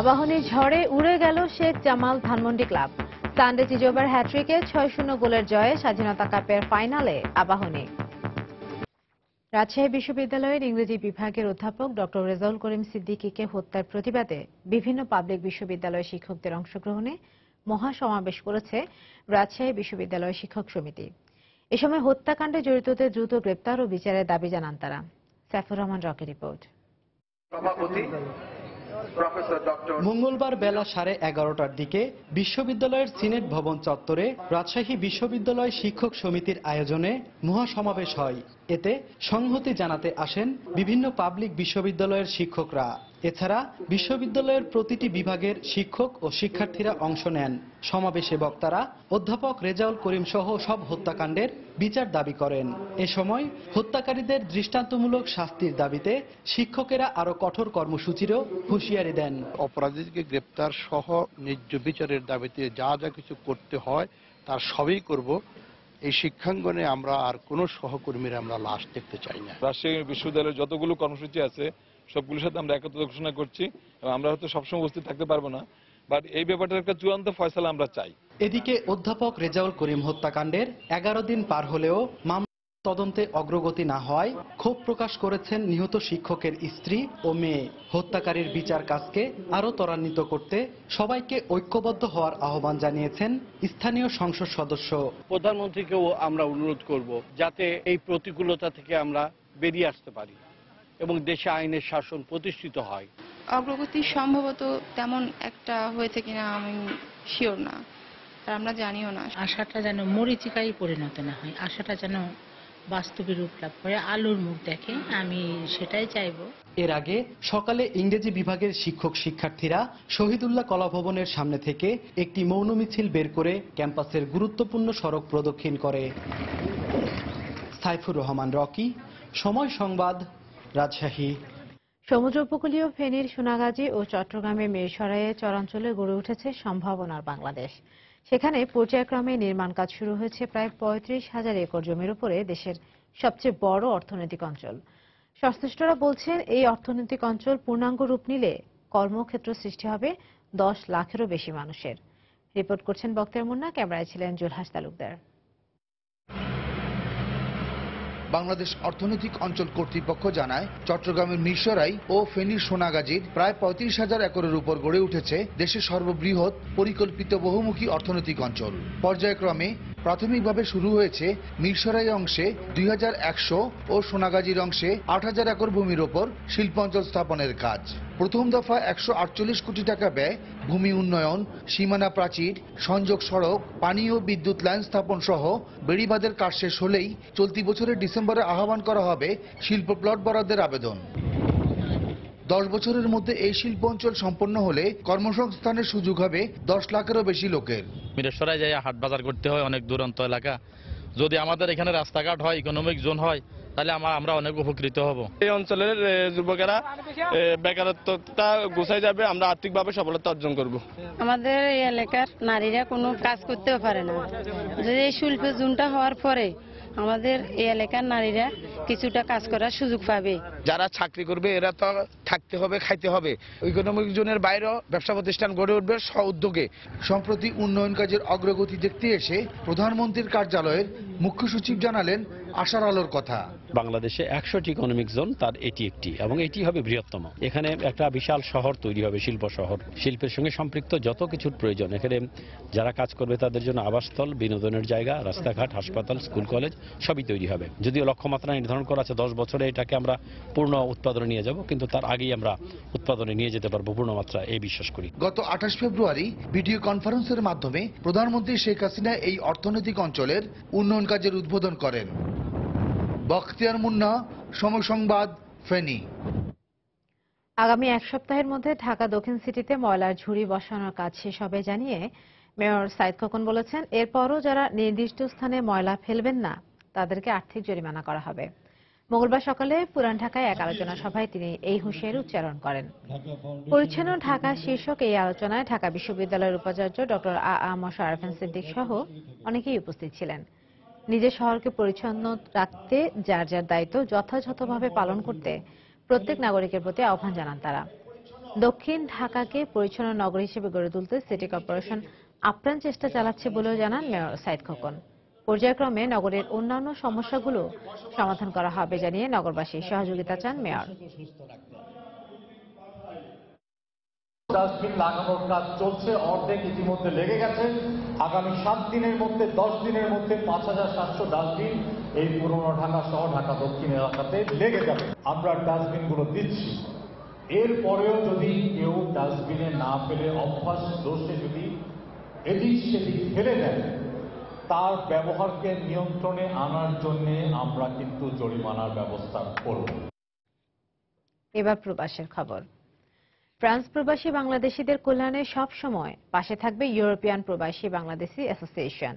আবাহনীর ঝড়ে উড়ে গেল Sheikh Jamal Dhanmondi club. Sunday Chizoba হ্যাট্রিকে 6-0 গোলের জয়ে স্বাধীনতা কাপের ফাইনালে আবাহনী। রাজশাহী বিশ্ববিদ্যালয়ের ইংরেজি বিভাগের অধ্যাপক ডক্টর রেজাউল করিম সিদ্দিকীকে হত্যার প্রতিবাদে বিভিন্ন পাবলিক বিশ্ববিদ্যালয়ের শিক্ষকদের অংশগ্রহণে মহাসমাবেশ করেছে রাজশাহী বিশ্ববিদ্যালয় শিক্ষক সমিতি। এ সময় হত্যাকাণ্ডে জড়িতদের দ্রুত গ্রেপ্তার ও বিচারের দাবি জানান তারা। Saifur Rahman Rocky report. মঙ্গলবার বেলা 11:30টার দিকে বিশ্ববিদ্যালয়ের সিনেট ভবন চত্বরে রাজশাহী বিশ্ববিদ্যালয় শিক্ষক সমিতির আয়োজনে মহাসমাবেশ হয়। এতে সংহতি জানাতে আসেন বিভিন্ন পাবলিক বিশ্ববিদ্যালয়ের শিক্ষকরা। এছাড়া বিশ্ববিদ্যালয়ের প্রতিটি বিভাগের শিক্ষক ও শিক্ষার্থীরা অংশ নেন। সমাবেশে বক্তারা অধ্যাপক রেজাউল করিম সহ সব হত্যাকাণ্ডের বিচার দাবি করেন। এ সময় হত্যাকারীদের দৃষ্টান্তমূলক শাস্তির দাবিতে শিক্ষকেরা আরো কঠোর কর্মসূচিরও হুঁশিয়ারি দেন। অপরাধীকে গ্রেপ্তার সহ ন্যায্য বিচারের দাবিতে যা যা কিছু করতে হয় তার সবই করব। এই শিক্ষাঙ্গনে আমরা আর কোনো সহকর্মীরা আমরা লাশ দেখতে চাই না। রাজশাহী বিশ্ববিদ্যালয়ের যতগুলো কর্মসূচি আছে সবগুলোর সাথে আমরা একত্র ঘোষণা করছি। আমরা হয়তো সবসময় উপস্থিত থাকতে পারবো না, বাট এই ব্যাপারটার একটা চূড়ান্ত ফয়সালা আমরা চাই। এদিকে অধ্যাপক রেজাউল করিম হত্যাকাণ্ডের 11 দিন পার হলেও মামলা তদন্তে অগ্রগতি না হওয়ায় ক্ষোভ প্রকাশ করেছেন নিহত শিক্ষকের স্ত্রী ও মেয়ে। হত্যাকারীর বিচার কাজকে আরো ত্বরান্বিত করতে সবাইকে ঐক্যবদ্ধ হওয়ার আহ্বান জানিয়েছেন স্থানীয় সংসদ সদস্য। প্রধানমন্ত্রীকেও আমরা অনুরোধ করব যাতে এই প্রতিকূলতা থেকে আমরা বেরিয়ে আসতে পারি এবং দেশে আইনের শাসন প্রতিষ্ঠিত হয়। অগ্রগতি সম্ভবত তেমন একটা হয়েছে কিনা আমি শিওর না, আর আমরা জানিও না। আশাটা যেন মরীচিকায় পরিণত না হয়, আশাটা যেন বাস্তবে রূপ লাভ করে, আলোর মুখ দেখে, আমি সেটাই চাইব। এর আগে সকালে ইংরেজি বিভাগের শিক্ষক শিক্ষার্থীরা শহীদুল্লাহ কলাভবনের সামনে থেকে একটি মৌন মিছিল বের করে ক্যাম্পাসের গুরুত্বপূর্ণ সড়ক প্রদক্ষিণ করে। সাইফুর রহমান রকি, সময় সংবাদ, রাজশাহী। সমুদ্র উপকূলীয় ফেনীর সোনাগাজী ও চট্টগ্রামের মিরসরাইয়ে চরাঞ্চলে গড়ে উঠেছে সম্ভাবনার বাংলাদেশ। সেখানে পর্যায়ক্রমে নির্মাণ কাজ শুরু হয়েছে প্রায় ৩৫,০০০ একর জমির উপরে দেশের সবচেয়ে বড় অর্থনৈতিক অঞ্চল। সংশ্লিষ্টরা বলছেন, এই অর্থনৈতিক অঞ্চল পূর্ণাঙ্গ রূপ নিলে কর্মক্ষেত্র সৃষ্টি হবে 10 লাখেরও বেশি মানুষের। রিপোর্ট করছেন বক্তের মুন্না, ক্যামেরায় ছিলেন জুলহাস তালুকদার। বাংলাদেশ অর্থনৈতিক অঞ্চল কর্তৃপক্ষ জানায়, চট্টগ্রামের মিরসরাই ও ফেনীর সোনাগাজীর প্রায় ৩৫,০০০ একরের উপর গড়ে উঠেছে দেশের সর্ববৃহৎ পরিকল্পিত বহুমুখী অর্থনৈতিক অঞ্চল। পর্যায়ক্রমে প্রাথমিকভাবে শুরু হয়েছে মিরসরাই অংশে ২১০০ ও সোনাগাজীর অংশে ৮,০০০ একর ভূমির ওপর শিল্পাঞ্চল স্থাপনের কাজ। প্রথম দফা ১৪৮ কোটি টাকা ব্যয় ভূমি উন্নয়ন, সীমানা প্রাচীর, সংযোগ সড়ক, পানি ও বিদ্যুৎ লাইন স্থাপন সহ বেড়িবাঁধের কাজ শেষ হলেই চলতি বছরের ডিসেম্বরে আহ্বান করা হবে শিল্প প্লট বরাদ্দের আবেদন। 10 বছরের মধ্যে এই শিল্প অঞ্চল সম্পন্ন হলে কর্মসংস্থানের সুযোগ হবে 10 লাখেরও বেশি লোকের। মিরসরাই যায় হাট বাজার করতে হয়, অনেক দূরান্ত এলাকা। যদি আমাদের এখানে রাস্তাঘাট হয়, ইকোনমিক জোন হয়, তাহলে আমরা অনেক উপকৃত হব। এই অঞ্চলের যুবকেরা বেকারত্বটা গুছাই যাবে, আমরা আর্থিকভাবে সফলতা অর্জন করব। আমাদের এই এলাকার নারীরা কোনো কাজ করতেও পারে না। যদি এই শিল্প জোনটা হওয়ার পরে আমাদের এই এলাকার নারীরা কিছুটা কাজ করার সুযোগ পাবে। যারা চাকরি করবে এরা তো থাকতে হবে, খাইতে হবে। ইকোনমিক জোনের বাইরেও ব্যবসা প্রতিষ্ঠান গড়ে উঠবে স্ব উদ্যোগে। সম্প্রতি উন্নয়ন কাজের অগ্রগতি দেখতে এসে প্রধানমন্ত্রীর কার্যালয়ের মুখ্য সচিব জানালেন আশার আলোর কথা। বাংলাদেশে 100টি ইকোনমিক জোন, তার এটি একটি, এবং এটি হবে বৃহত্তম। এখানে একটা বিশাল শহর তৈরি হবে, শিল্প শহর। শিল্পের সঙ্গে সম্পৃক্ত যত কিছুর প্রয়োজন, এখানে যারা কাজ করবে তাদের জন্য আবাসস্থল, বিনোদনের জায়গা, রাস্তাঘাট, হাসপাতাল, স্কুল, কলেজ সবই তৈরি হবে। যদিও লক্ষ্যমাত্রা নির্ধারণ করা আছে 10 বছরে এটাকে আমরা পূর্ণ উৎপাদনে নিয়ে যাব, কিন্তু তার আগেই আমরা উৎপাদনে নিয়ে যেতে পারবো পূর্ণ মাত্রা, এই বিশ্বাস করি। গত 28 ফেব্রুয়ারি ভিডিও কনফারেন্সের মাধ্যমে প্রধানমন্ত্রী শেখ হাসিনা এই অর্থনৈতিক অঞ্চলের উন্নয়ন কাজের উদ্বোধন করেন। বখতিয়ার মুন্না, সময় সংবাদ, ফেনী। আগামী এক সপ্তাহের মধ্যে ঢাকা দক্ষিণ সিটিতে ময়লার ঝুড়ি বসানোর কাজ শেষ হবে জানিয়ে মেয়র সাইদ খোকন বলেছেন, এরপরও যারা নির্দিষ্ট স্থানে ময়লা ফেলবেন না তাদেরকে আর্থিক জরিমানা করা হবে। মঙ্গলবার সকালে পুরান ঢাকায় এক আলোচনা সভায় তিনি এই হুঁশিয়ারি উচ্চারণ করেন। পরিচ্ছন্ন ঢাকা শীর্ষক এই আলোচনায় ঢাকা বিশ্ববিদ্যালয়ের উপাচার্য ডক্টর আ মোশাররফ সিদ্দিক সহ অনেকেই উপস্থিত ছিলেন। নিজের শহরকে পরিচ্ছন্ন রাখতে যার যার দায়িত্ব যথাযথভাবে পালন করতে প্রত্যেক নাগরিকের প্রতি আহ্বান জানান তারা। দক্ষিণ ঢাকাকে পরিচ্ছন্ন নগর হিসেবে গড়ে তুলতে সিটি কর্পোরেশন আপ্রাণ চেষ্টা চালাচ্ছে বলেও জানান মেয়র সাইদ খোকন। পর্যায়ক্রমে নগরের অন্যান্য সমস্যাগুলো সমাধান করা হবে জানিয়ে নগরবাসীর সহযোগিতা চান মেয়র। ডাস্টবিন লাগানোর কাজ চলছে, অর্ধেক ইতিমধ্যে লেগে গেছে। আগামী 7 দিনের মধ্যে 10 দিনের মধ্যে 5,700 ডাস্টবিন এই পুরনো ঢাকা সহ ঢাকা দক্ষিণ এলাকাতে লেগে যাবে। আমরা ডাস্টবিনগুলো দিচ্ছি। এরপরেও যদি কেউ ডাস্টবিনে না ফেলে অভ্যাস দোষে যদি এদিক সেদিক ফেলে দেয়, তার ব্যবহারকে নিয়ন্ত্রণে আনার জন্য আমরা কিন্তু জরিমানার ব্যবস্থা করব। এবার প্রবাসের খবর। ফ্রান্স প্রবাসী বাংলাদেশিদের কল্যাণে সব সময় পাশে থাকবে ইউরোপিয়ান প্রবাসী বাংলাদেশি অ্যাসোসিয়েশন।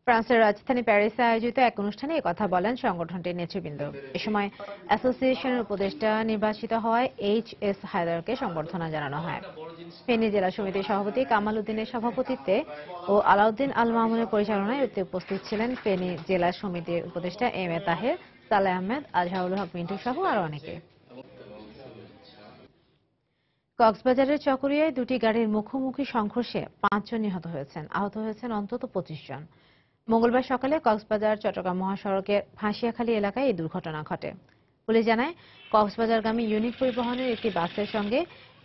ফ্রান্সের রাজধানী প্যারিসে আয়োজিত এক অনুষ্ঠানে একথা বলেন সংগঠনটির নেতৃবৃন্দ। এ সময় অ্যাসোসিয়েশনের উপদেষ্টা নির্বাচিত হওয়ায় এইচ.এস. হায়দারকে সংবর্ধনা জানানো হয়। ফেনী জেলা সমিতির সভাপতি কামাল উদ্দিনের সভাপতিত্বে ও আলাউদ্দিন আল মামুনের পরিচালনায় এতে উপস্থিত ছিলেন ফেনী জেলা সমিতির উপদেষ্টা এম.এ. তাহের, সালেহ আহমেদ, আজহারুল হক মিন্টু সহ আরো অনেকে। কক্সবাজারের চকরিয়ায় দুটি গাড়ির মুখোমুখি সংঘর্ষে 5 জন নিহত হয়েছেন, আহত হয়েছেন অন্তত 25 জন। মঙ্গলবার সকালে কক্সবাজার চট্টগ্রাম মহাসড়কের ফাঁসিয়াখালী এলাকায় এই দুর্ঘটনা ঘটে। পুলিশ জানায়, কক্সবাজারগামী ইউনিক পরিবহনের একটি বাসের সঙ্গে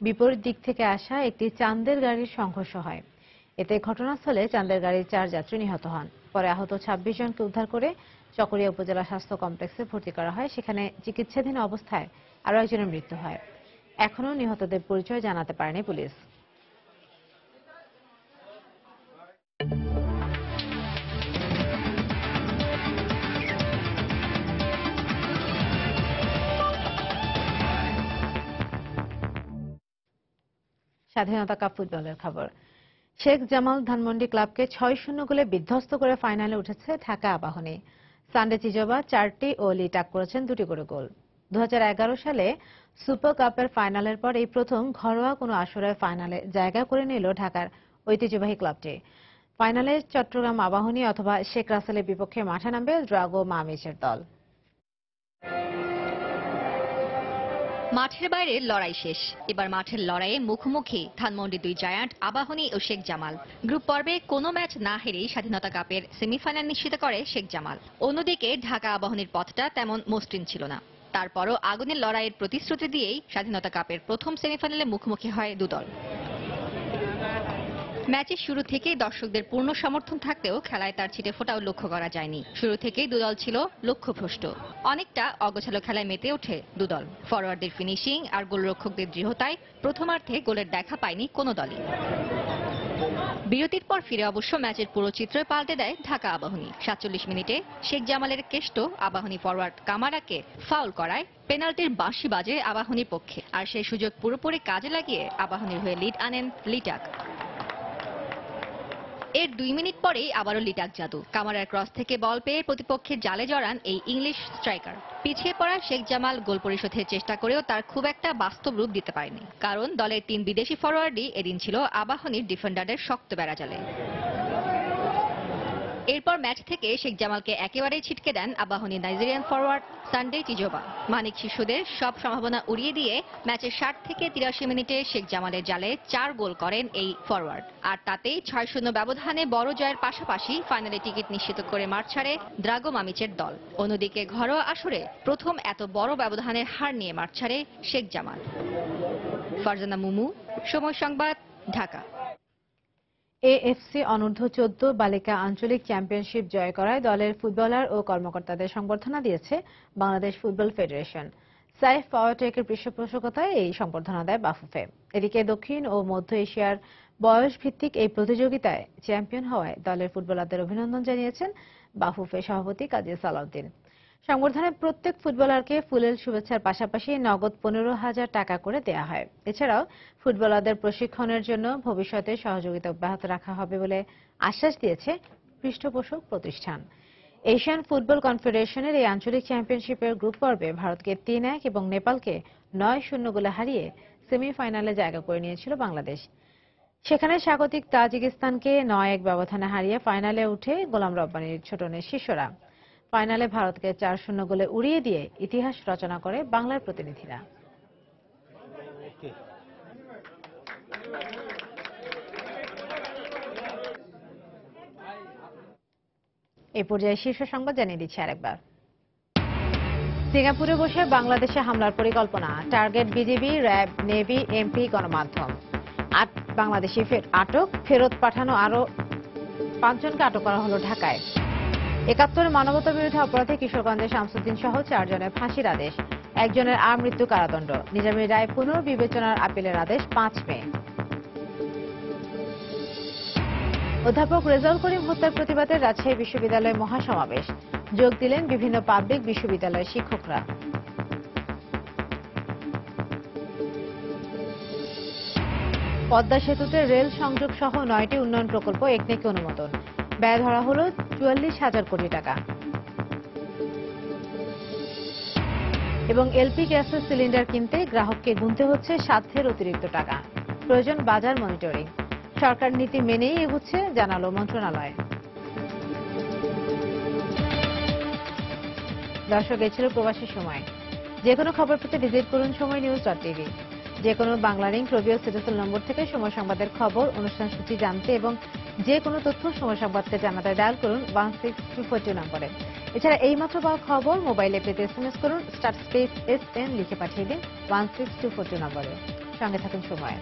বিপরীত দিক থেকে আসা একটি চাঁদের গাড়ির সংঘর্ষ হয়। এতে ঘটনাস্থলে চাঁদের গাড়ির 4 যাত্রী নিহত হন। পরে আহত 26 জনকে উদ্ধার করে চকরিয়া উপজেলা স্বাস্থ্য কমপ্লেক্সে ভর্তি করা হয়। সেখানে চিকিৎসাধীন অবস্থায় আরও একজনের মৃত্যু হয়। এখনও নিহতদের পরিচয় জানাতে পারেনি পুলিশ। স্বাধীনতা কাপ ফুটবলের খবর। শেখ জামাল ধানমন্ডি ক্লাবকে 6-0 গোলে বিধ্বস্ত করে ফাইনালে উঠেছে ঢাকা আবাহনী। সানডে চিজোবা 4টি ও লি টাক করেছেন 2টি করে গোল। 2011 সালে সুপার কাপের ফাইনালের পর এই প্রথম ঘরোয়া কোনো আসরের ফাইনালে জায়গা করে নিল ঢাকার ঐতিহ্যবাহী ক্লাবটি। ফাইনালে চট্টগ্রাম আবাহনী অথবা শেখ রাসেলের বিপক্ষে মাঠে নামবে ড্রাগো মামিচের দল। মাঠের বাইরে লড়াই শেষ, এবার মাঠের লড়াইয়ে মুখোমুখি ধানমন্ডি দুই জায়ান্ট আবাহনী ও শেখ জামাল। গ্রুপ পর্বে কোনো ম্যাচ না হেরেই স্বাধীনতা কাপের সেমিফাইনাল নিশ্চিত করে শেখ জামাল। অন্যদিকে ঢাকা আবাহনীর পথটা তেমন মসৃণ ছিল না, তারপরও আগুনের লড়াইয়ের প্রতিশ্রুতি দিয়েই স্বাধীনতা কাপের প্রথম সেমিফাইনালে মুখোমুখি হয় দুদল। ম্যাচের শুরু থেকেই দর্শকদের পূর্ণ সমর্থন থাকতেও খেলায় তার ছিটে ফোটাও লক্ষ্য করা যায়নি। শুরু থেকেই দুদল ছিল লক্ষ্যভ্রষ্ট, অনেকটা অগোছালো খেলায় মেতে ওঠে দুদল। ফরওয়ার্ডদের ফিনিশিং আর গোলরক্ষকদের দৃঢ়তায় প্রথমার্ধে গোলের দেখা পায়নি কোনো দলই। বিরতির পর ফিরে অবশ্য ম্যাচের পুরো চিত্রই পাল্টে দেয় ঢাকা আবাহনী। ৪৭ মিনিটে শেখ জামালের কেষ্ট আবাহনী ফরওয়ার্ড কামারাকে ফাউল করায় পেনাল্টির বাঁশি বাজে আবাহনীর পক্ষে, আর সেই সুযোগ পুরোপুরি কাজে লাগিয়ে আবাহনীর হয়ে লিড আনেন লিটাক। এর 2 মিনিট পরেই আবারও লিটাক জাদু। কামারার ক্রস থেকে বল পেয়ে প্রতিপক্ষের জালে জড়ান এই ইংলিশ স্ট্রাইকার। পিছিয়ে পড়া শেখ জামাল গোল পরিশোধের চেষ্টা করেও তার খুব একটা বাস্তব রূপ দিতে পারেনি, কারণ দলের 3 বিদেশি ফরোয়ার্ডই এদিন ছিল আবাহনীর ডিফেন্ডারদের শক্ত বেড়াজালে। এরপর ম্যাচ থেকে শেখ জামালকে একেবারেই ছিটকে দেন আবাহনী নাইজেরিয়ান ফরওয়ার্ড সানডে টিজোবা। মানিক শিশুদের সব সম্ভাবনা উড়িয়ে দিয়ে ম্যাচের 60 থেকে 83 মিনিটে শেখ জামালের জালে 4 গোল করেন এই ফরওয়ার্ড, আর তাতেই 6-0 ব্যবধানে বড় জয়ের পাশাপাশি ফাইনালে টিকিট নিশ্চিত করে মাঠ ছাড়ে ড্রাগো মামিচের দল। অন্যদিকে ঘরোয়া আসরে প্রথম এত বড় ব্যবধানের হার নিয়ে মাঠ ছাড়ে শেখ জামাল। ফারজানা মুমু, সময় সংবাদ, ঢাকা। এএফসি অনূর্ধ্ব-14 বালিকা আঞ্চলিক চ্যাম্পিয়নশিপ জয় করায় দলের ফুটবলার ও কর্মকর্তাদের সংবর্ধনা দিয়েছে বাংলাদেশ ফুটবল ফেডারেশন। সাইফ পাওয়ারটেকের পৃষ্ঠপোষকতায় এই সংবর্ধনা দেয় বাফুফে। এদিকে দক্ষিণ ও মধ্য এশিয়ার বয়স ভিত্তিক এই প্রতিযোগিতায় চ্যাম্পিয়ন হওয়ায় দলের ফুটবলারদের অভিনন্দন জানিয়েছেন বাফুফে সভাপতি কাজী সালাউদ্দিন। সংবর্ধনায় প্রত্যেক ফুটবলারকে ফুলেল শুভেচ্ছার পাশাপাশি নগদ 15,000 টাকা করে দেয়া হয়। এছাড়াও ফুটবলারদের প্রশিক্ষণের জন্য ভবিষ্যতে সহযোগিতা অব্যাহত রাখা হবে বলে আশ্বাস দিয়েছে পৃষ্ঠপোষক প্রতিষ্ঠান। এশিয়ান ফুটবল কনফেডারেশনের এই আঞ্চলিক চ্যাম্পিয়নশিপের গ্রুপ পর্বে ভারতকে 3-1 এবং নেপালকে 9-0 গোলে হারিয়ে সেমিফাইনালে জায়গা করে নিয়েছিল বাংলাদেশ। সেখানে স্বাগতিক তাজিকিস্তানকে 9-1 ব্যবধানে হারিয়ে ফাইনালে উঠে গোলাম রব্বানীর ছোটনের শিষ্যরা। ফাইনালে ভারতকে 4-0 গোলে উড়িয়ে দিয়ে ইতিহাস রচনা করে বাংলার প্রতিনিধিরা। এই পর্যায়ে শীর্ষ সংবাদ জানিয়ে দিচ্ছি আরেকবার। সিঙ্গাপুরে বসে বাংলাদেশে হামলার পরিকল্পনা, target BGB, RAB, navy, MP, গণমাধ্যম। 8 বাংলাদেশি আটক, ফেরত পাঠানো আরো 5 জনকে আটক করা হলো ঢাকায়। 71 মানবতা বিরোধী অপরাধে কিশোরগঞ্জের শামসুদ্দিন সহ 4 জনের ফাঁসির আদেশ, 1 জনের আমৃত্যু কারাদণ্ড। নিজামীর রায় পুনর্বিবেচনার আপিলের আদেশ 5 মে। অধ্যাপক রেজাউল করিম হত্যার প্রতিবাদে রাজশাহী বিশ্ববিদ্যালয়ে মহাসমাবেশ, যোগ দিলেন বিভিন্ন পাবলিক বিশ্ববিদ্যালয়ের শিক্ষকরা। পদ্মা সেতুতে রেল সংযোগ সহ 9টি উন্নয়ন প্রকল্প একনেকে অনুমোদন, ব্যয় ধরা হল 44,000 কোটি টাকা। এবং এলপি গ্যাসের সিলিন্ডার কিনতে গ্রাহককে গুনতে হচ্ছে সাধ্যের অতিরিক্ত টাকা, প্রয়োজন বাজার মনিটরিং। সরকার নীতি মেনেই এগুচ্ছে জানালো মন্ত্রণালয়। দর্শক, এই ছিল প্রবাসী সময়। যে কোনো খবর পেতে ভিজিট করুন সময়নিউজ.tv। যে কোনো বাংলা লিংক, রবি ও সিটিসেল নম্বর থেকে সময় সংবাদের খবর, অনুষ্ঠান সূচি জানতে এবং যে কোনো তথ্য সময় সংবাদকে জানাতে ডায়াল করুন 16242 নম্বরে। এছাড়া এইমাত্র পাওয়া খবর মোবাইলে পেতে SMS করুন *SN লিখে পাঠিয়ে দিন 16242 নম্বরে। সঙ্গে থাকুন সময়।